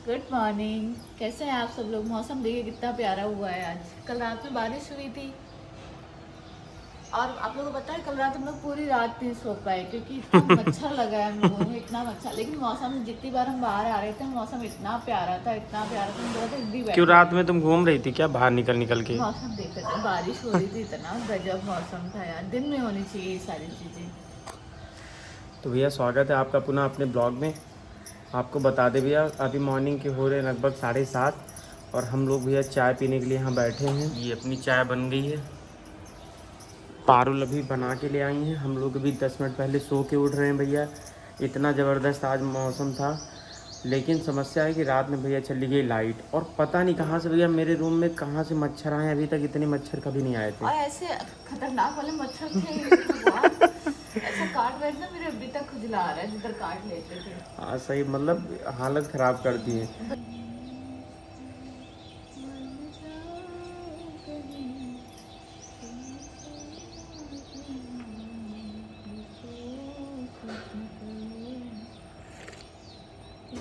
Good morning. कैसे हैं आप सब लोग? मौसम देखिए कितना प्यारा हुआ है आज। कल रात में बारिश हुई थी और आप लोगों को पता है कल रात हम लोग पूरी रात नहीं सो पाए क्योंकि इतना मच्छर लगा है हम लोगों को, इतना मच्छर। लेकिन मौसम जितनी बार हम बाहर आ रहे थे मौसम इतना प्यारा था, इतना प्यारा था, हम बोला भी क्यों बैठे रात में तुम घूम रही थी क्या बाहर निकल निकल के? मौसम देख रहे थे, बारिश हो रही थी, इतना गजब मौसम था यार। दिन में होनी चाहिए ये सारी चीज़ें। तो भैया स्वागत है आपका पुनः अपने ब्लॉग में। आपको बता दें भैया अभी मॉर्निंग के हो रहे हैं लगभग 7:30 और हम लोग भैया चाय पीने के लिए यहाँ बैठे हैं। ये अपनी चाय बन गई है, पारुल अभी बना के ले आई हैं। हम लोग अभी 10 मिनट पहले सो के उठ रहे हैं भैया। इतना ज़बरदस्त आज मौसम था, लेकिन समस्या है कि रात में भैया चली गई लाइट और पता नहीं कहाँ से भैया मेरे रूम में कहाँ से मच्छर आए। अभी तक इतने मच्छर कभी नहीं आए थे और ऐसे खतरनाक वाले मच्छर थे ऐसा काट रहे थे ना, मेरे अभी तक खुजला आ रहा है जिधर काट लेते थे। हाँ सही, मतलब हालत ख़राब कर दी है।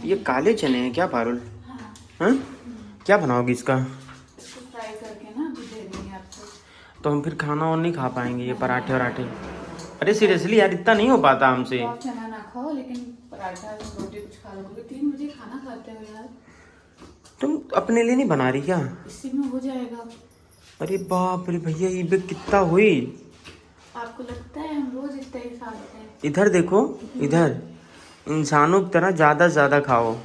ये काले चने हैं क्या पारुल? हाँ, क्या बनाओगी इसका? इसको फ्राई करके ना अभी दे देंगे आपको। तो हम फिर खाना और नहीं खा पाएंगे ये पराठे वराठे। अरे सीरियसली यार इतना नहीं हो पाता हमसे। तो आप चना ना खाओ लेकिन पराठा रोटी कुछ खा लोगे। 3 बजे खाना खाते हो यार। तुम अपने लिए नहीं बना रही क्या? इसी में हो जाएगा। अरे बाप रे भैया ये भी कितना हुई। आपको लगता है हम रोज इतना ही खाते हैं? इधर देखो, इधर इंसानों की तरह ज़्यादा से ज़्यादा खाओ,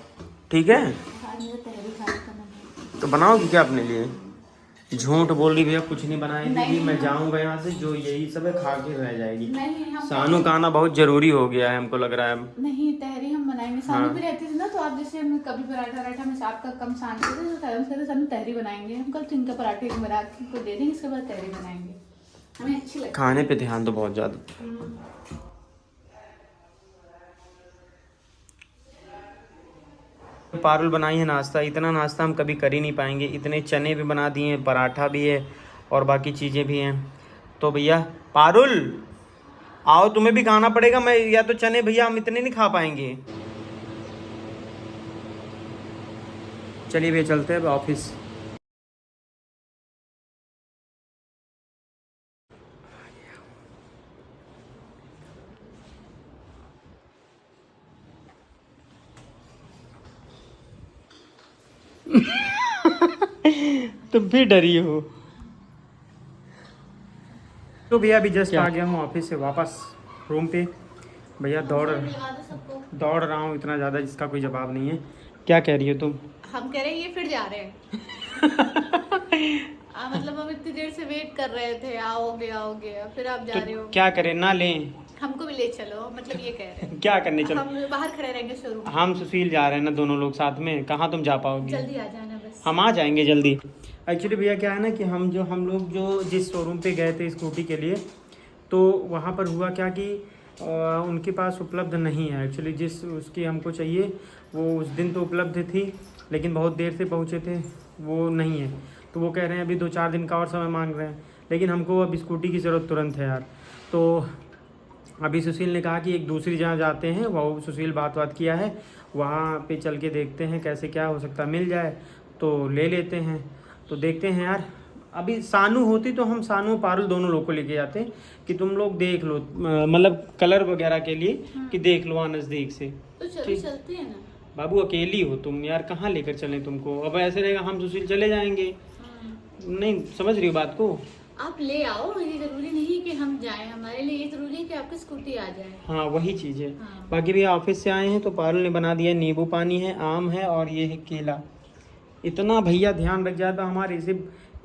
ठीक है? खाने का तहरी खाने का मन तो बनाओगी क्या अपने लिए? झूठ बोल रही भैया, कुछ नहीं बनाएगी। नहीं, मैं जाऊंगा यहाँ से, जो यही सब है खा के रह जाएगी। नहीं हम सानू का आना बहुत जरूरी हो गया है, हमको लग रहा है। नहीं तहरी हम बनाएंगे। सानू हाँ। भी रहती थी ना, तो आप जैसे हम कभी पराठा वराठा में आपका कम सानते थे तो तरह से सानू तहरी बनाएंगे। हम कल इनका पराठे बना के दे देंगे, इसके बाद तहरी बनाएंगे। हमें अच्छी लगती खाने पे ध्यान दो बहुत ज़्यादा। है। पारुल बनाई है नाश्ता। इतना नाश्ता हम कभी कर ही नहीं पाएंगे। इतने चने भी बना दिए हैं, पराठा भी है और बाकी चीज़ें भी हैं। तो भैया पारुल आओ, तुम्हें भी खाना पड़ेगा। मैं या तो चने भैया हम इतने नहीं खा पाएंगे। चलिए भैया चलते हैं अब ऑफिस। तुम भी डरी हो। तो भैया अभी जस्ट आ गया हूँ ऑफिस से वापस रूम पे। भैया दौड़ रहा हूँ इतना ज़्यादा जिसका कोई जवाब नहीं है। क्या कह रही हो तुम? हम कह रहे हैं ये फिर जा रहे हैं। मतलब हम इतनी देर से वेट कर रहे थे, आओगे आओगे, फिर आप जा रहे हो। क्या करें, ना लें? हमको भी ले चलो, मतलब ये कह रहे हैं। क्या करने चलो? हम बाहर खड़े रहेंगे शोरूम। हम सुशील जा रहे हैं ना, दोनों लोग साथ में। कहाँ तुम जा पाओगी? जल्दी आ जाना बस। हम आ जाएंगे जल्दी। एक्चुअली भैया क्या है ना कि हम लोग जो जिस शोरूम पे गए थे स्कूटी के लिए, तो वहाँ पर हुआ क्या कि उनके पास उपलब्ध नहीं है। एक्चुअली जिस उसकी हमको चाहिए वो उस दिन तो उपलब्ध थी, लेकिन बहुत देर से पहुँचे थे, वो नहीं है। तो वो कह रहे हैं अभी 2-4 दिन का और समय मांग रहे हैं, लेकिन हमको अब स्कूटी की ज़रूरत तुरंत है यार। तो अभी सुशील ने कहा कि एक दूसरी जगह जाते हैं, वो सुशील बात किया है, वहाँ पे चल के देखते हैं कैसे क्या हो सकता है, मिल जाए तो ले लेते हैं। तो देखते हैं यार। अभी सानू होती तो हम सानू पारुल दोनों लोग को लेके जाते कि तुम लोग देख लो, मतलब कलर वगैरह के लिए कि देख लो वहाँ नज़दीक से। तो चलो चलते हैं ना। बाबू अकेली हो तुम यार, कहाँ लेकर चलें तुमको? अब ऐसे रहेगा हम सुशील चले जाएंगे। नहीं समझ रही हो बात को? आप ले आओ, ये जरूरी नहीं कि हम जाएं। हमारे लिए ये जरूरी है कि आपकी स्कूटी आ जाए। हाँ वही चीज़ है। हाँ। बाकी भी ऑफिस से आए हैं तो पारुल ने बना दिया नींबू पानी है, आम है और ये है केला। इतना भैया ध्यान रख जाता हमारे से,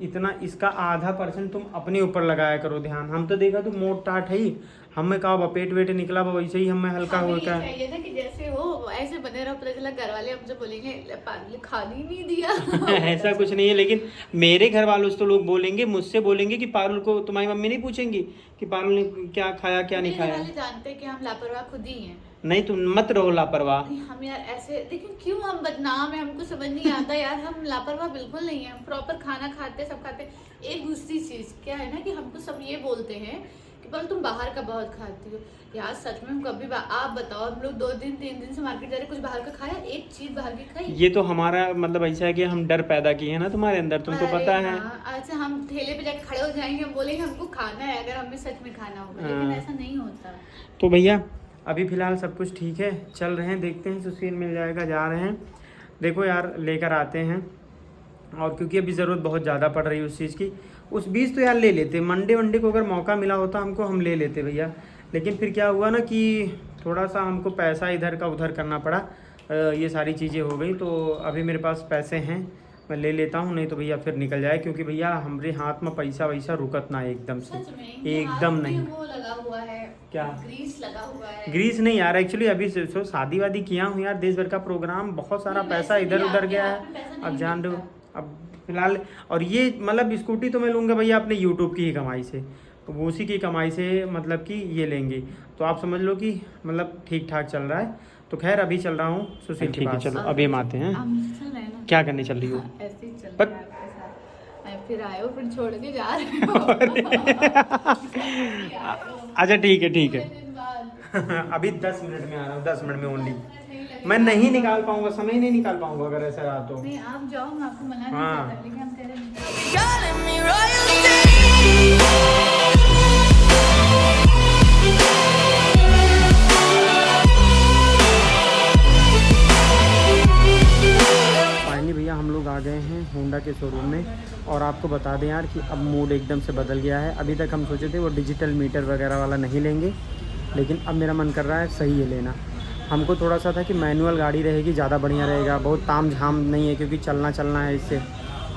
इतना इसका आधा % तुम अपने ऊपर लगाया करो ध्यान। हम तो देखा तुम मोट टाट है ही, हमें कहा पेट वेट निकला वैसे ही हमें हल्का हो क्या चाहिए था कि जैसे हो ऐसे बने रहो। पता चला घर वाले हमसे बोलेंगे पानी खाने नहीं दिया। ऐसा कुछ नहीं है, लेकिन मेरे घर वालों से तो लोग बोलेंगे, मुझसे बोलेंगे कि पारुल को तुम्हारी मम्मी नहीं पूछेंगी कि पारुल ने क्या खाया क्या नहीं खाया। जानते हैं कि हम लापरवाह खुद ही हैं। नहीं तुम मत रहो लापरवाह। हम यार ऐसे लेकिन क्यों हम बदनाम है, हमको समझ नहीं आता यार। हम लापरवाह बिल्कुल नहीं है, हम प्रॉपर खाना खाते, सब खाते। एक दूसरी चीज क्या है ना कि हमको सब ये बोलते हैं कि पर तुम बाहर का बहुत खाती हो। यार सच में हम कभी आप बताओ, हम लोग 2 दिन 3 दिन से मार्केट जा रहे, कुछ बाहर का खाया? एक चीज बाहर की खाई? ये तो हमारा मतलब ऐसा है कि हम डर पैदा किए हैं ना तुम्हारे अंदर, तुमको अरे पता है। हाँ, अच्छा हम ठेले पे जाके खड़े हो जाएंगे, हम बोलेंगे हमको खाना है, अगर हमें सच में खाना होगा, लेकिन हाँ। ऐसा नहीं होता। तो भैया अभी फ़िलहाल सब कुछ ठीक है, चल रहे हैं, देखते हैं सुशील मिल जाएगा, जा रहे हैं। देखो यार लेकर आते हैं, और क्योंकि अभी ज़रूरत बहुत ज़्यादा पड़ रही है उस चीज़ की। उस बीज तो यार ले लेते, मंडे वंडे को अगर मौका मिला होता हमको, हम ले लेते भैया। लेकिन फिर क्या हुआ ना कि थोड़ा सा हमको पैसा इधर का उधर करना पड़ा, ये सारी चीज़ें हो गई। तो अभी मेरे पास पैसे हैं, मैं ले लेता हूँ, नहीं तो भैया फिर निकल जाए, क्योंकि भैया हमारे हाथ में पैसा वैसा रुकत ना है एकदम से, सच में ये एकदम हाथ में नहीं। वो लगा हुआ है, क्या? ग्रीस लगा हुआ है। ग्रीस नहीं यार, एक्चुअली अभी सो शादी वादी किया हूँ यार, देश भर का प्रोग्राम, बहुत सारा नहीं, पैसा वैसे इधर भी उधर आपके गया हाथ है। में पैसा अब नहीं जान रहे हो, मिलता। अब फिलहाल, और ये मतलब स्कूटी तो मैं लूँगा भैया अपने यूट्यूब की ही कमाई से, तो वो उसी की कमाई से मतलब कि ये लेंगे। तो आप समझ लो कि मतलब ठीक ठाक चल रहा है। तो खैर अभी चल रहा हूँ सुशील के पास। चलो अभी हम आते हैं। आप मुझसे चल रहे हैं ना? क्या करने चल रही हो? हाँ, ऐसे ही चल पर- रहे हैं आपके साथ। मैं फिर आए हो, फिर छोड़ के जा रहे हो। अच्छा ठीक है ठीक है। दिन बाद। अभी 10 मिनट में आ रहा हूँ, 10 मिनट में ओनली। मैं नहीं निकाल पाऊंगा, समय ही नहीं निकाल पाऊंगा अगर ऐसा रहा तो। नहीं आप जाओ, मैं आपको मना नहीं हाँ। करता, लेकिन हम तेरे Calling me royalty. फाइनली भैया हम लोग आ गए हैं होंडा के शोरूम में, और आपको बता दें यार कि अब मूड एकदम से बदल गया है। अभी तक हम सोचे थे वो डिजिटल मीटर वगैरह वाला नहीं लेंगे, लेकिन अब मेरा मन कर रहा है सही है लेना। हमको थोड़ा सा था कि मैनुअल गाड़ी रहेगी ज़्यादा बढ़िया रहेगा, बहुत ताम झाम नहीं है क्योंकि चलना है इससे।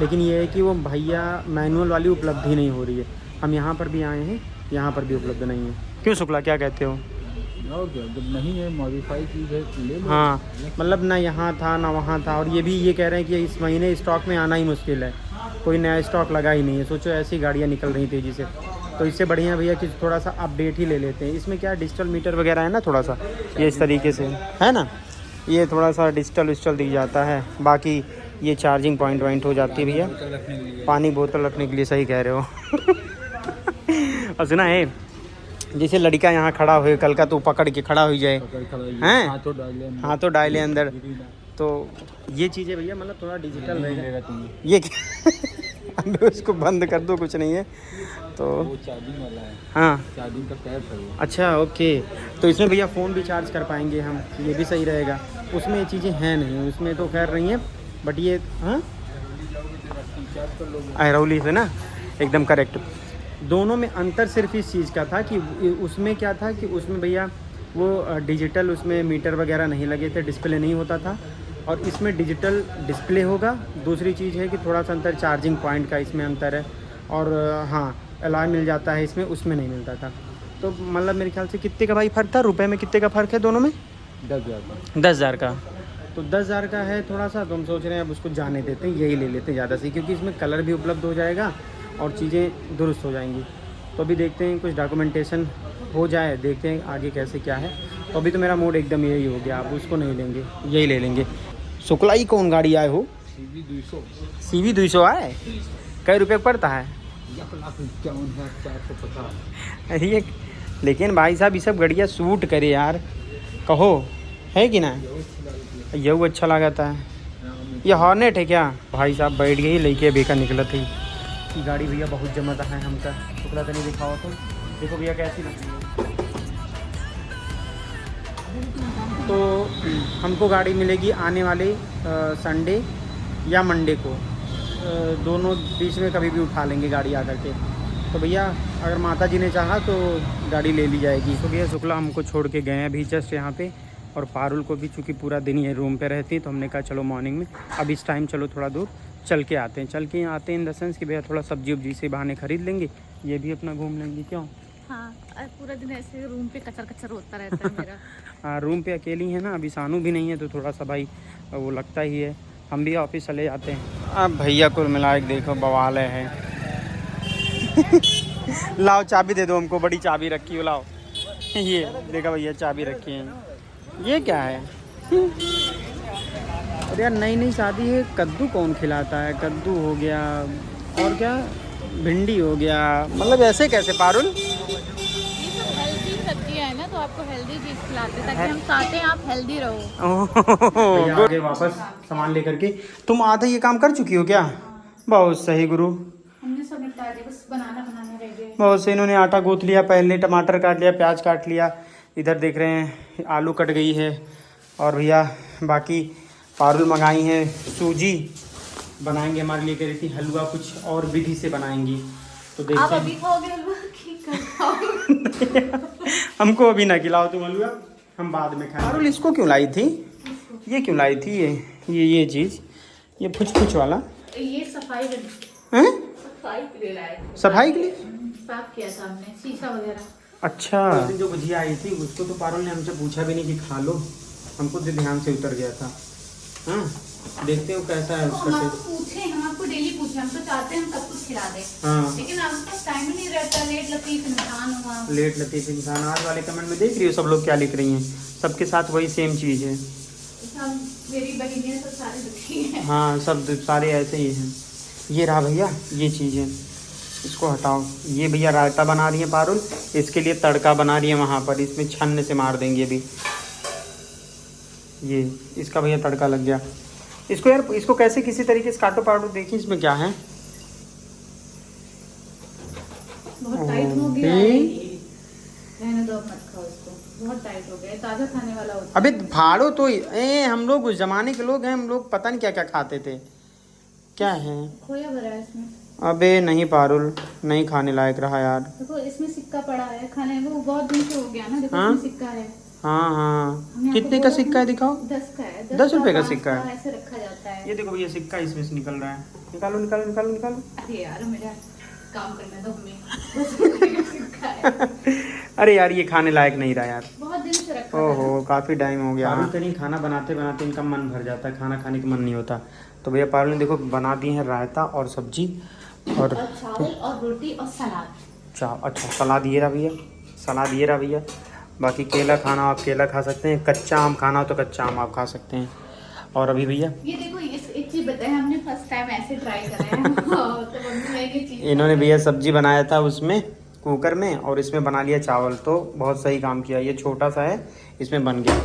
लेकिन ये है कि वो भैया मैनुअल वाली उपलब्धि नहीं हो रही है। हम यहाँ पर भी आए हैं, यहाँ पर भी उपलब्ध नहीं है। क्यों शुक्ला, क्या कहते हो? और क्या, जब नहीं है मॉडिफाई चीज़ है तो ले लो। हाँ, मतलब ना यहाँ था ना वहाँ था, और ये भी ये कह रहे हैं कि इस महीने स्टॉक में आना ही मुश्किल है, कोई नया स्टॉक लगा ही नहीं है। सोचो ऐसी गाड़ियाँ निकल रही तेज़ी से, तो इससे बढ़िया भैया कि थोड़ा सा अपडेट ही ले लेते हैं। इसमें क्या डिजिटल मीटर वगैरह है ना, थोड़ा सा ये इस तरीके से है ना, ये थोड़ा सा डिजिटल विजिटल दी जाता है। बाकी ये चार्जिंग पॉइंट हो जाती है भैया, बोतल रखने के लिए। पानी बोतल रखने के लिए, सही कह रहे हो। और सुना है, जैसे लड़का यहाँ खड़ा हुए, कल का तो पकड़ के खड़ा हो जाए, पकड़ खड़ा है। हैं? हाथों डाल ले अंदर। हाथों डाले अंदर। गिरी ना। तो ये चीज़ें भैया मतलब थोड़ा डिजिटल नहीं रहेगा। मिलेगा तुम्हें। ये अभी उसको बंद कर दो, कुछ नहीं है तो। वो चार्जिंग वाला है, हाँ चार्जिंग का टैप है वो। अच्छा ओके, तो इसमें भैया फ़ोन भी चार्ज कर पाएंगे हम, ये भी सही रहेगा। उसमें ये चीज़ें हैं नहीं, उसमें तो खैर नहीं है, बट ये हाँ अहरौली से ना, एकदम करेक्ट। दोनों में अंतर सिर्फ इस चीज़ का था कि उसमें क्या था कि उसमें भैया वो डिजिटल, उसमें मीटर वगैरह नहीं लगे थे, डिस्प्ले नहीं होता था, और इसमें डिजिटल डिस्प्ले होगा। दूसरी चीज़ है कि थोड़ा सा अंतर चार्जिंग पॉइंट का इसमें अंतर है, और हाँ अलॉय मिल जाता है इसमें, उसमें नहीं मिलता था। तो मतलब मेरे ख्याल से कितने का भाई फ़र्क था, रुपए में कितने का फ़र्क है दोनों में? 10,000 का। 10,000 का। तो 10,000 का है थोड़ा सा, तो हम सोच रहे हैं अब उसको जाने देते हैं, यही ले लेते हैं ज़्यादा से, क्योंकि इसमें कलर भी उपलब्ध हो जाएगा और चीज़ें दुरुस्त हो जाएंगी। तो अभी देखते हैं कुछ डॉक्यूमेंटेशन हो जाए, देखते हैं आगे कैसे क्या है। तो अभी तो मेरा मूड एकदम यही हो गया, अब उसको नहीं लेंगे, यही ले लेंगे। शुक्ला ही कौन गाड़ी आए हो? CV 200। CV 200 आए, कई रुपये पड़ता है 1,51,450। ये? लेकिन भाई साहब ये सब गाड़ियाँ सूट करे यार, कहो है कि ना, यही अच्छा लगाता है। ये हॉर्नेट है क्या? भाई साहब बैठ गई लेके बेकार निकला थी। ये गाड़ी भैया बहुत जमता है हमका, शुक्ला तो नहीं दिखाओ तो, देखो भैया कैसी लगती है। तो हमको गाड़ी मिलेगी आने वाले संडे या मंडे को, दोनों बीच में कभी भी उठा लेंगे गाड़ी आकर के। तो भैया अगर माता जी ने चाहा तो गाड़ी ले ली जाएगी। तो भैया शुक्ला हमको छोड़ के गए हैं अभी जस्ट यहाँ पे, और पारुल को भी चूँकि पूरा दिन ये रूम पे रहती, तो हमने कहा चलो मॉर्निंग में अब इस टाइम चलो थोड़ा दूर चल के आते हैं इन द सेंस कि भैया थोड़ा सब्जी उब्जी से बहाने खरीद लेंगे, ये भी अपना घूम लेंगे। क्यों? हाँ, पूरा दिन ऐसे रूम पे कचर कचर होता रहता है मेरा। हाँ, रूम पे अकेली है ना, अभी सानू भी नहीं है, तो थोड़ा सा भाई वो लगता ही है। हम भी ऑफिस चले जाते हैं। अब भैया कुल मिला के देखो बवाल है। लाओ चाबी दे दो हमको, बड़ी चाबी रखी हो, लाओ। ये देखा भैया चाबी रखी है, ये क्या है? अरे यार नई नई शादी है, कद्दू कौन खिलाता है? कद्दू हो गया, और क्या भिंडी हो गया, मतलब ऐसे कैसे पारुल? आपको हेल्दी चीज खिलाते हैं ताकि हम चाहते हैं आप हेल्दी रहो। भैया आगे वापस सामान लेकर के। तुम आधा ये काम कर चुकी हो क्या? बहुत सही गुरु, हमने सब निपटा दिया, बस बनाना रह गया। बहुत सही। इन्होंने आटा गूंथ लिया, पहले टमाटर काट लिया, प्याज काट लिया, इधर देख रहे हैं आलू कट गई है। और भैया बाकी पारुल मंगाई है सूजी, बनाएंगे हमारे लिए, कह रही थी हलवा कुछ और विधि से बनाएंगी। तो आप देखते अभी हैं। खाओगे हलवा कि कल खाओगे? हमको अभी ना खिलाओ तुम हलवा, हम बाद में खाएं। पारुल इसको क्यों लाई थी? ये क्यों लाई थी? ये चीज़, ये फुच वाला ये सफाई हैं? के लिए लाए थे। सफाई के लिए साफ किया था हमने, शीशा वगैरह। अच्छा। जो भुजिया आई थी उसको तो पारुल ने हमसे पूछा भी नहीं कि खा लो, हमको तो ध्यान से उतर गया था। हाँ, देखते हो कैसा है उसका टेस्ट। हम आपको डेली पूछे, हम तो चाहते हैं हम सब कुछ खिला दें। हाँ, लेकिन आपके पास टाइम ही नहीं रहता, लेट लतीफ इंसान हुआ। लेट लतीफ इंसान। आज वाले कमेंट में देख रही हो सब लोग क्या लिख रही हैं? सबके साथ वही सेम चीज़ है। सब मेरी बहनें सब सारी दुखी हैं। हाँ, सब सारे ऐसे ही हैं। ये रहा भैया, ये चीज़ है, इसको हटाओ। ये भैया रायता बना रही है पारुल, इसके लिए तड़का बना रही है वहाँ पर, इसमें छन्ने से मार देंगे अभी। ये इसका भैया तड़का लग गया। इसको यार, इसको कैसे किसी तरीके से काटो पाटो, देखिए इसमें क्या है। बहुत टाइट हो गया है ये। रहने दो, मत खाओ इसको, बहुत टाइट हो गया है, ताज़ा खाने वाला होता है। अबे फाड़ो तो, हम लोग उस जमाने के लोग हैं, हम लोग पता नहीं क्या क्या खाते थे। क्या है? खोया भरा है इसमें। अबे नहीं पारुल, नहीं खाने लायक रहा यार। देखो इसमें सिक्का पड़ा है, खाने वो बहुत दिन से हो गया ना। देखो हाँ? इसमें सिक्का है। हाँ हाँ, हमने कितने आपको का बोला सिक्का था है ना, दिखाओ। 10 का है। 10 रुपए का 5 सिक्का है। ऐसे रखा जाता है। ये देखो भैया सिक्का इसमें से निकल रहा है। निकालो निकालो निकालो निकालो। अरे यार मेरा काम करने दो हमें। सिक्का है। अरे यार ये खाने लायक नहीं रहा यार। बहुत दिन से रखा था। ओहो, काफ़ी टाइम हो गया। पारुल कहीं खाना बनाते बनाते इनका मन भर जाता है, खाना खाने का मन नहीं होता। तो भैया पारुल ने देखो बना दिए हैं रायता और सब्जी और चावल और रोटी और सलाद। अच्छा सलाद ये रहा भैया, सलाद ये रहा भैया। बाकी केला खाना आप केला खा सकते हैं, कच्चा आम खाना हो तो कच्चा आम आप खा सकते हैं। और अभी भैया ये देखो, एक चीज बताए, हमने फर्स्ट टाइम ऐसे ट्राई करा है। तो मम्मी ने ये चीज इन्होंने भैया सब्जी बनाया था उसमें कुकर में, और इसमें बना लिया चावल, तो बहुत सही काम किया। ये छोटा सा है, इसमें बन गया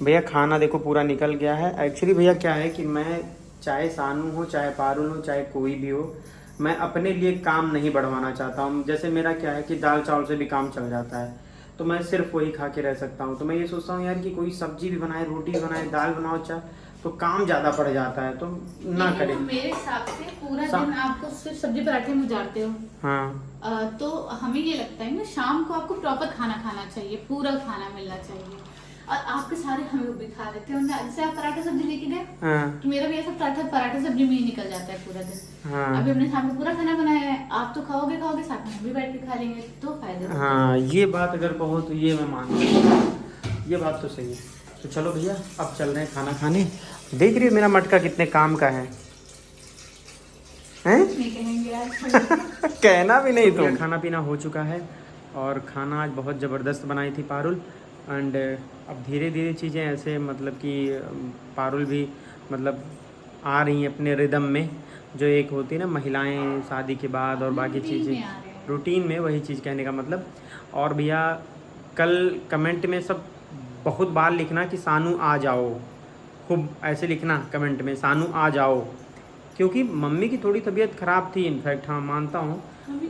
भैया। खाना देखो पूरा निकल गया है। एक्चुअली भैया क्या है कि मैं, चाहे सानू हो, चाहे पारुल हो, चाहे कोई भी हो, मैं अपने लिए काम नहीं बढ़वाना चाहता हूँ। जैसे मेरा क्या है कि दाल चावल से भी काम चल जाता है, तो मैं सिर्फ वही खा के रह सकता हूँ। तो मैं ये सोचता हूँ यार कि कोई सब्जी भी बनाए, रोटी भी बनाए, दाल बनाओ, चाहे तो काम ज़्यादा पड़ जाता है, तो ना करें। मेरे हिसाब से पूरा दिन आपको सिर्फ सब्जी पराठे में गुजारते हो। हाँ, तो हमें ये लगता है ना, शाम को आपको प्रॉपर खाना खाना चाहिए, पूरा खाना मिलना चाहिए। और आपके सारे हम लोग भी खा लेते हैं। जैसे आप पराठा सब्जी लेके गए, हाँ, तो मेरा भी ऐसा पराठा सब्जी में ही निकल जाता है पूरा दिन। हाँ, अभी हमने सामने पूरा खाना बनाया है, आप तो खाओगे साथ में हम भी बैठ के खा लेंगे, तो फायदे होते हैं। हाँ, ये बात अगर कहो तो ये मैं मानता हूँ, ये बात तो सही है। तो चलो भैया अब चल रहे हैं खाना खाने। देख रही हो मेरा मटका कितने काम का है, हैं? नहीं कहेंगे आज। कहना भी नहीं। तो खाना पीना हो चुका है और खाना आज बहुत ज़बरदस्त बनाई थी पारुल। एंड अब धीरे धीरे चीज़ें ऐसे मतलब कि पारुल भी मतलब आ रही हैं अपने रिदम में, जो एक होती है ना महिलाएं शादी के बाद, और बाकी चीज़ें रूटीन में, वही चीज़ कहने का मतलब। और भैया कल कमेंट में सब बहुत बार लिखना कि सानू आ जाओ, खूब ऐसे लिखना कमेंट में सानू आ जाओ, क्योंकि मम्मी की थोड़ी तबीयत ख़राब थी इनफैक्ट। हाँ मानता हूँ,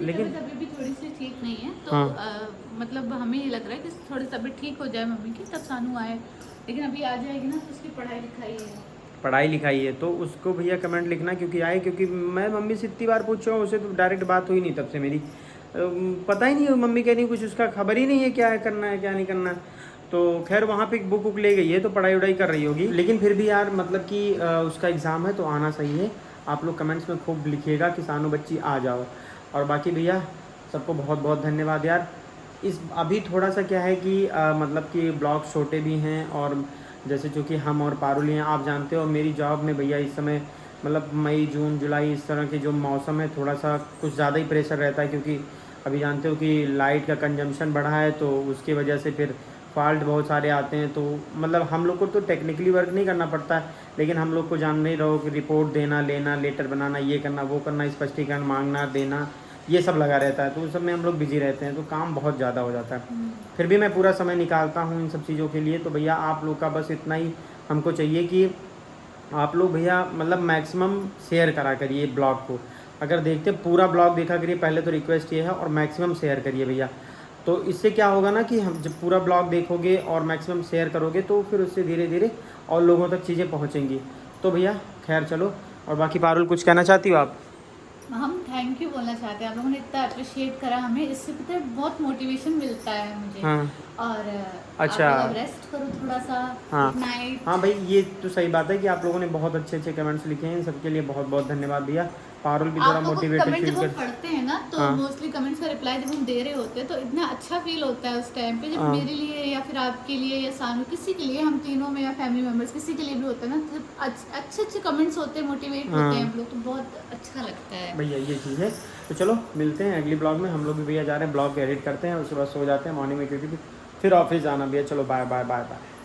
लेकिन अभी भी थोड़ी सी ठीक नहीं है, तो हाँ। मतलब हमें ये लग रहा है कि थोड़ी तबीयत ठीक हो जाए मम्मी की, तब सानू आए। लेकिन अभी आ जाएगी ना, तो उसकी पढ़ाई लिखाई है, तो उसको भैया कमेंट लिखना क्योंकि आए। क्योंकि मैं मम्मी से इतनी बार पूछ रहा हूँ, उससे तो डायरेक्ट बात हुई नहीं तब से मेरी, पता ही नहीं, मम्मी कह रही कुछ उसका खबर ही नहीं है क्या है करना है क्या नहीं करना। तो खैर वहाँ पे बुक वुक ले गई है, तो पढ़ाई वढ़ाई कर रही होगी। लेकिन फिर भी यार मतलब कि उसका एग्ज़ाम है तो आना सही है। आप लोग कमेंट्स में खूब लिखिएगा कि सानू बच्ची आ जाओ। और बाकी भैया सबको बहुत बहुत धन्यवाद यार। इस अभी थोड़ा सा क्या है कि मतलब कि ब्लॉग छोटे भी हैं, और जैसे चूँकि हम और पारुल हैं, आप जानते हो मेरी जॉब में भैया इस समय मतलब मई जून जुलाई इस तरह के जो मौसम है, थोड़ा सा कुछ ज़्यादा ही प्रेशर रहता है। क्योंकि अभी जानते हो कि लाइट का कंजम्पशन बढ़ा है, तो उसकी वजह से फिर फॉल्ट बहुत सारे आते हैं। तो मतलब हम लोग को तो टेक्निकली वर्क नहीं करना पड़ता है, लेकिन हम लोग को जान नहीं रहो कि रिपोर्ट देना, लेना, लेटर बनाना, ये करना वो करना, स्पष्टीकरण मांगना, देना, ये सब लगा रहता है, तो उस सब में हम लोग बिजी रहते हैं, तो काम बहुत ज़्यादा हो जाता है। फिर भी मैं पूरा समय निकालता हूँ इन सब चीज़ों के लिए। तो भैया आप लोग का बस इतना ही हमको चाहिए कि आप लोग भैया मतलब मैक्सिमम शेयर करा करिए ब्लॉग को। अगर देखते पूरा ब्लॉग देखा करिए, पहले तो रिक्वेस्ट ये है, और मैक्सिमम शेयर करिए भैया। तो इससे क्या होगा ना कि हम जब पूरा ब्लॉग देखोगे और मैक्सिमम शेयर करोगे तो फिर उससे धीरे धीरे और लोगों तक चीज़ें पहुँचेंगी। तो भैया खैर चलो, और बाकी पारुल कुछ कहना चाहती हो आप? हम थैंक यू बोलना चाहते हैं, आप लोगों ने इतना अप्रिशिएट करा हमें, इससे पता है बहुत मोटिवेशन मिलता है मुझे। हाँ। और अच्छा। आप लोग रेस्ट करो थोड़ा सा। हाँ नाइट। हाँ भाई, ये तो सही बात है कि आप लोगों ने बहुत अच्छे अच्छे कमेंट्स लिखे हैं, इन सबके लिए बहुत बहुत धन्यवाद भैया। पारुल भी थोड़ा आप लोगों को मोटिवेटेड कमेंट फील जब हम कर। पढ़ते हैं ना, तो हाँ। मोस्टली कमेंट्स का रिप्लाई जब हम दे रहे होते हैं तो इतना अच्छा फील होता है उस टाइम पे, जब हाँ। मेरे लिए या फिर आपके लिए या सानू किसी के लिए, हम तीनों में या फैमिली मेम्बर्स किसी के लिए भी होता है ना, तो अच्छे अच्छे कमेंट्स होते हैं, मोटिवेट हाँ। होते हैं हम लोग, तो बहुत अच्छा लगता है भैया ये चीज़ है। तो चलो मिलते हैं अगली ब्लॉग में। हम लोग भी भैया जा रहे हैं, ब्लॉग एडिट करते हैं, उसके बाद सो जाते हैं मॉर्निंग में, क्योंकि फिर ऑफिस जाना भैया। चलो बाय बाय बाय बाय।